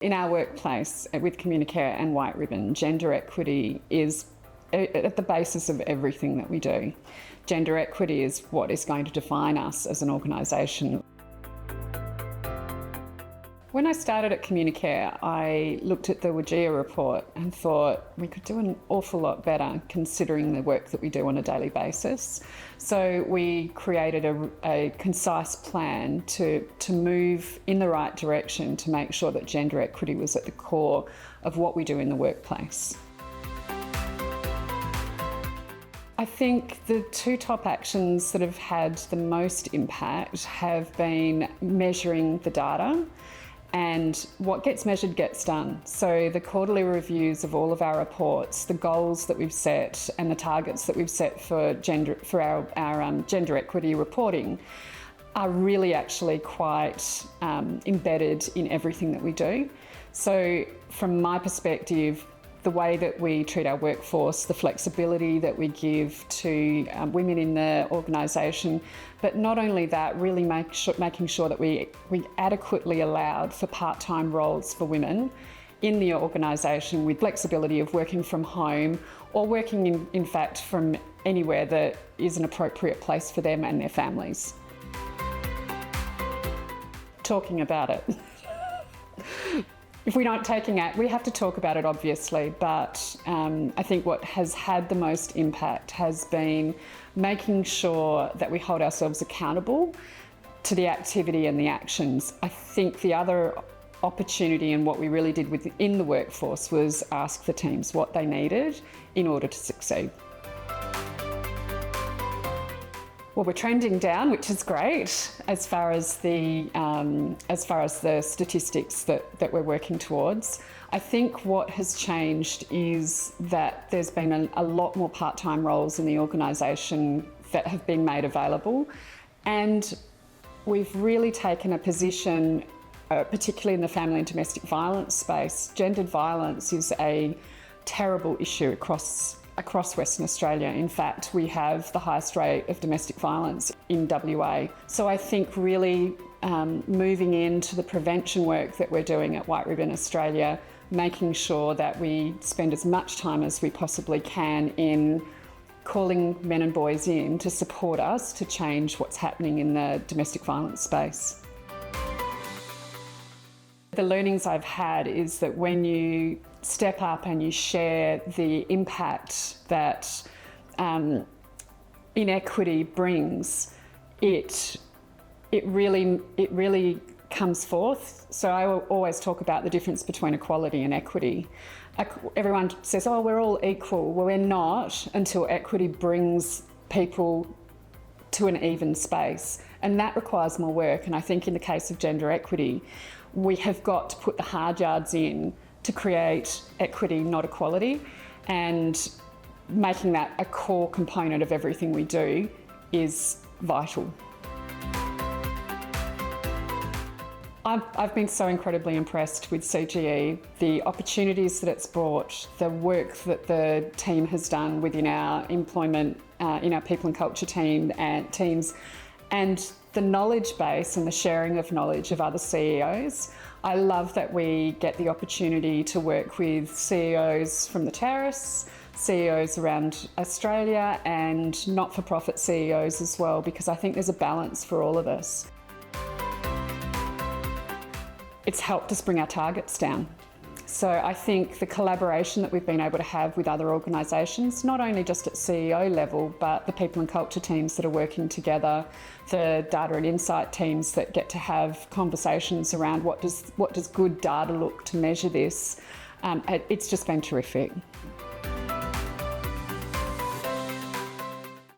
In our workplace with Communicare and White Ribbon, gender equity is at the basis of everything that we do. Gender equity is what is going to define us as an organisation. When I started at Communicare, I looked at the WGEA report and thought we could do an awful lot better considering the work that we do on a daily basis. So we created a concise plan to move in the right direction to make sure that gender equity was at the core of what we do in the workplace. I think the two top actions that have had the most impact have been measuring the data, and what gets measured gets done. So the quarterly reviews of all of our reports, the goals that we've set and the targets that we've set for our gender equity reporting are really actually quite embedded in everything that we do. So from my perspective, the way that we treat our workforce, the flexibility that we give to women in the organisation, but not only that, really making sure that we adequately allowed for part-time roles for women in the organisation with flexibility of working from home or working in fact from anywhere that is an appropriate place for them and their families. Talking about it. If we aren't taking it, we have to talk about it obviously, but I think what has had the most impact has been making sure that we hold ourselves accountable to the activity and the actions. I think the other opportunity and what we really did within the workforce was ask the teams what they needed in order to succeed. Well, we're trending down, which is great as far as the statistics that we're working towards. I think what has changed is that there's been a lot more part-time roles in the organisation that have been made available, and we've really taken a position, particularly in the family and domestic violence space. Gendered violence is a terrible issue across Western Australia. In fact, we have the highest rate of domestic violence in WA. So I think really moving into the prevention work that we're doing at White Ribbon Australia, making sure that we spend as much time as we possibly can in calling men and boys in to support us to change what's happening in the domestic violence space. The learnings I've had is that when you step up and you share the impact that inequity brings, it really comes forth. So I always talk about the difference between equality and equity. Everyone says, oh, we're all equal. Well, we're not until equity brings people to an even space, and that requires more work. And I think in the case of gender equity, we have got to put the hard yards in to create equity, not equality, and making that a core component of everything we do is vital. I've been so incredibly impressed with CGE, the opportunities that it's brought, the work that the team has done within our employment, in our people and culture teams, and the knowledge base and the sharing of knowledge of other CEOs. I love that we get the opportunity to work with CEOs from the terrace, CEOs around Australia, and not-for-profit CEOs as well, because I think there's a balance for all of us. It's helped us bring our targets down. So I think the collaboration that we've been able to have with other organisations, not only just at CEO level, but the people and culture teams that are working together, the data and insight teams that get to have conversations around what does good data look to measure this, it's just been terrific.